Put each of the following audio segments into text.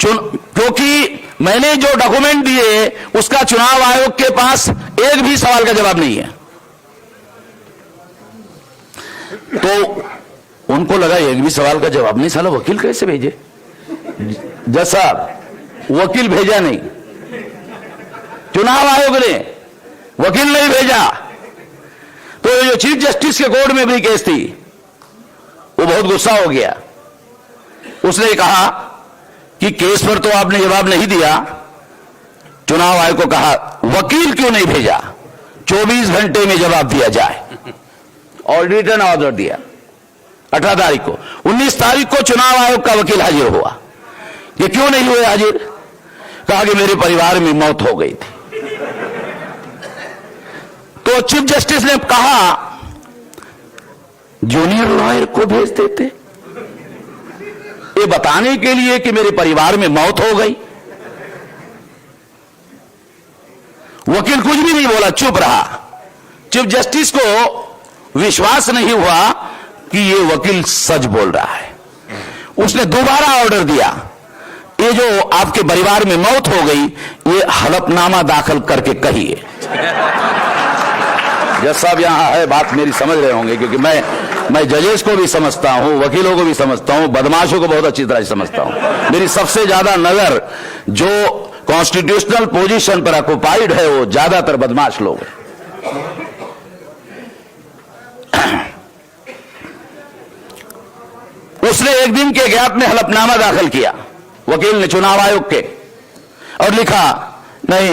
क्योंकि मैंने जो डॉक्यूमेंट दिए उसका चुनाव आयोग के पास एक भी सवाल का जवाब नहीं है। तो उनको लगा एक भी सवाल का जवाब नहीं, साला वकील कैसे भेजे? जज साहब वकील भेजा नहीं, चुनाव आयोग ने वकील नहीं भेजा। तो जो चीफ जस्टिस के कोर्ट में भी केस थी वो बहुत गुस्सा हो गया। उसने कहा कि केस पर तो आपने जवाब नहीं दिया, चुनाव आयोग को कहा वकील क्यों नहीं भेजा, 24 घंटे में जवाब दिया जाए, और रिटर्न ऑर्डर दिया 18 तारीख को। 19 तारीख को चुनाव आयोग का वकील हाजिर हुआ। ये क्यों नहीं हुए हाजिर? कहा कि मेरे परिवार में मौत हो गई थी। तो चीफ जस्टिस ने कहा जूनियर लॉयर को भेज देते ये बताने के लिए कि मेरे परिवार में मौत हो गई। वकील कुछ भी नहीं बोला, चुप रहा। चीफ जस्टिस को विश्वास नहीं हुआ कि ये वकील सच बोल रहा है। उसने दोबारा ऑर्डर दिया, ये जो आपके परिवार में मौत हो गई ये हलफनामा दाखिल करके कहिए। जज साहब यहां है, बात मेरी समझ रहे होंगे, क्योंकि मैं जजेस को भी समझता हूं, वकीलों को भी समझता हूं, बदमाशों को बहुत अच्छी तरह समझता हूं। मेरी सबसे ज्यादा नजर जो कॉन्स्टिट्यूशनल पोजीशन पर ऑक्युपाइड है वो ज्यादातर बदमाश लोग हैं। उसने एक दिन के गैप में हलफनामा दाखिल किया वकील ने चुनाव आयोग के, और लिखा नहीं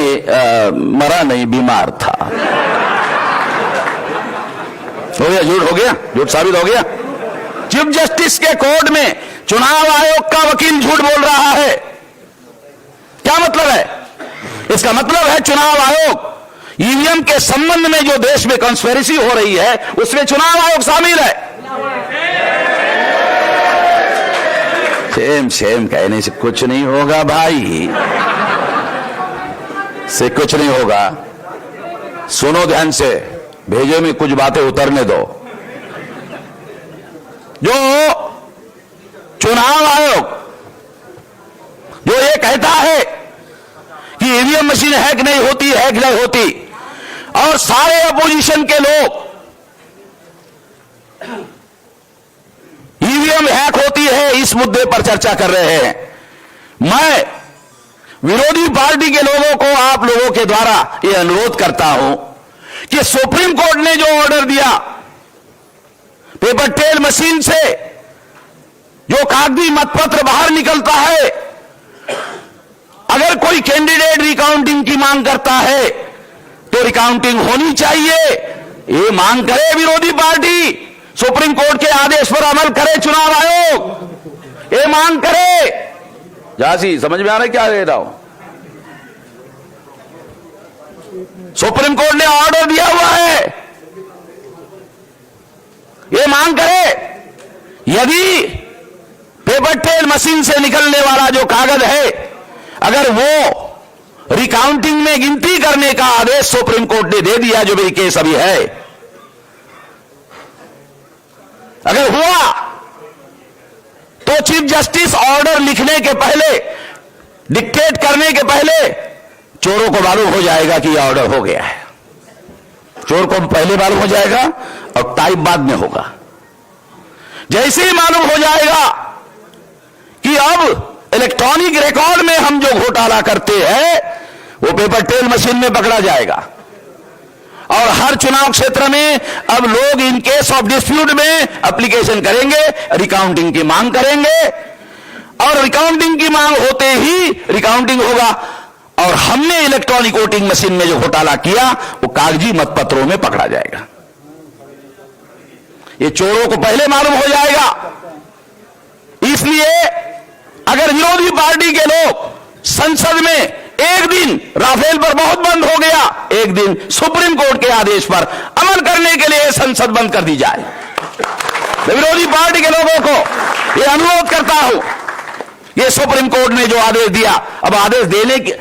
मरा नहीं, बीमार था। हो गया, झूठ हो गया, झूठ साबित हो गया। चीफ जस्टिस के कोर्ट में चुनाव आयोग का वकील झूठ बोल रहा है। क्या मतलब है इसका? मतलब है चुनाव आयोग ईवीएम के संबंध में जो देश में कॉन्स्पिरेसी हो रही है उसमें चुनाव आयोग शामिल है। शेम कहने से कुछ नहीं होगा भाई, से कुछ नहीं होगा। सुनो ध्यान से, भेजे में कुछ बातें उतरने दो। जो चुनाव आयोग जो ये कहता है कि ईवीएम मशीन हैक नहीं होती, और सारे अपोजिशन के लोग ईवीएम हैक होती है इस मुद्दे पर चर्चा कर रहे हैं। मैं विरोधी पार्टी के लोगों को, आप लोगों के द्वारा यह अनुरोध करता हूं कि सुप्रीम कोर्ट ने जो ऑर्डर दिया पेपर ट्रेल मशीन से जो कागजी मतपत्र बाहर निकलता है, अगर कोई कैंडिडेट रिकाउंटिंग की मांग करता है तो रिकाउंटिंग होनी चाहिए। ये मांग करे विरोधी पार्टी, सुप्रीम कोर्ट के आदेश पर अमल करे चुनाव आयोग, ये मांग करे। झांसी समझ में आ रहा है क्या कह रहा हूं? सुप्रीम कोर्ट ने ऑर्डर दिया हुआ है, ये मांग करे यदि पेपर ट्रेल मशीन से निकलने वाला जो कागज है अगर वो रिकाउंटिंग में गिनती करने का आदेश सुप्रीम कोर्ट ने दे दिया, जो मेरी केस अभी है, अगर हुआ तो चीफ जस्टिस ऑर्डर लिखने के पहले, डिक्टेट करने के पहले चोरों को मालूम हो जाएगा कि यह ऑर्डर हो गया है। चोर को पहले मालूम हो जाएगा और टाइप बाद में होगा। जैसे ही मालूम हो जाएगा कि अब इलेक्ट्रॉनिक रिकॉर्ड में हम जो घोटाला करते हैं वो पेपर ट्रेल मशीन में पकड़ा जाएगा, और हर चुनाव क्षेत्र में अब लोग इन केस ऑफ डिस्प्यूट में एप्लीकेशन करेंगे, रिकाउंटिंग की मांग करेंगे, और रिकाउंटिंग की मांग होते ही रिकाउंटिंग होगा, और हमने इलेक्ट्रॉनिक वोटिंग मशीन में जो घोटाला किया वो कागजी मतपत्रों में पकड़ा जाएगा। ये चोरों को पहले मालूम हो जाएगा। इसलिए अगर विरोधी पार्टी के लोग संसद में एक दिन राफेल पर बहुत बंद हो गया, एक दिन सुप्रीम कोर्ट के आदेश पर अमल करने के लिए संसद बंद कर दी जाए, तो विरोधी पार्टी के लोगों को यह अनुरोध करता हूं, ये सुप्रीम कोर्ट ने जो आदेश दिया, अब आदेश लेने की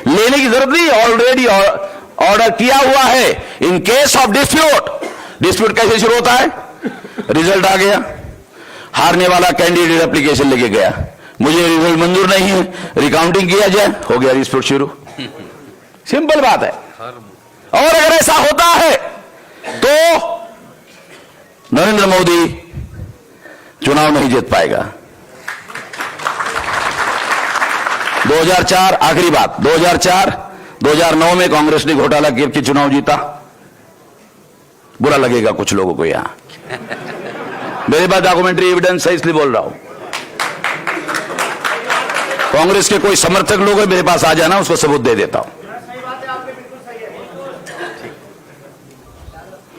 जरूरत नहीं, ऑलरेडी ऑर्डर किया हुआ है। इन केस ऑफ डिस्प्यूट कैसे शुरू होता है? रिजल्ट आ गया, हारने वाला कैंडिडेट एप्लीकेशन लेके गया, मुझे रिजल्ट मंजूर नहीं है, रिकाउंटिंग किया जाए, हो गया डिस्प्यूट शुरू। सिंपल बात है। और अगर ऐसा होता है तो नरेंद्र मोदी चुनाव नहीं जीत पाएगा। 2004 आखिरी बात, 2009 में कांग्रेस ने घोटाला करके चुनाव जीता। बुरा लगेगा कुछ लोगों को यहां, मेरे पास डॉक्यूमेंट्री एविडेंस है इसलिए बोल रहा हूं। कांग्रेस के कोई समर्थक लोग मेरे पास आ जाना, उसको सबूत दे देता हूं।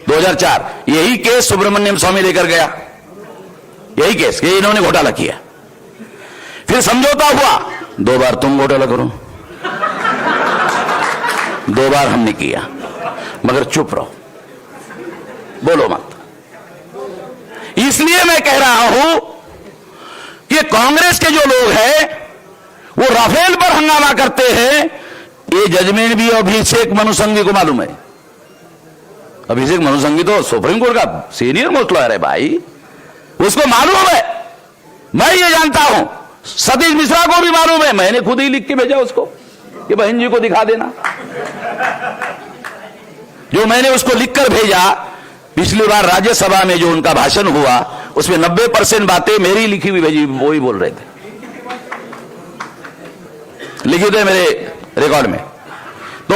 2004 यही केस सुब्रमण्यम स्वामी लेकर गया, यही केस कि इन्होंने घोटाला किया। फिर समझौता हुआ, 2 बार तुम घोटाला करो, 2 बार हमने किया, मगर चुप रहो, बोलो मत। इसलिए मैं कह रहा हूं कि कांग्रेस के जो लोग हैं वो राफेल पर हंगामा करते हैं। ये जजमेंट भी अभिषेक मनु सिंघवी को मालूम है। अभिषेक मनु सिंघवी तो सुप्रीम कोर्ट का सीनियर मोस्ट लॉयर है भाई, उसको मालूम है। मैं ये जानता हूं, सतीश मिश्रा को भी मालूम है, मैंने खुद ही लिख के भेजा उसको कि बहन जी को दिखा देना। जो मैंने उसको लिखकर भेजा, पिछली बार राज्यसभा में जो उनका भाषण हुआ उसमें 90% बातें मेरी लिखी हुई भेजी, वो ही बोल रहे थे, लिखी थे मेरे रिकॉर्ड में।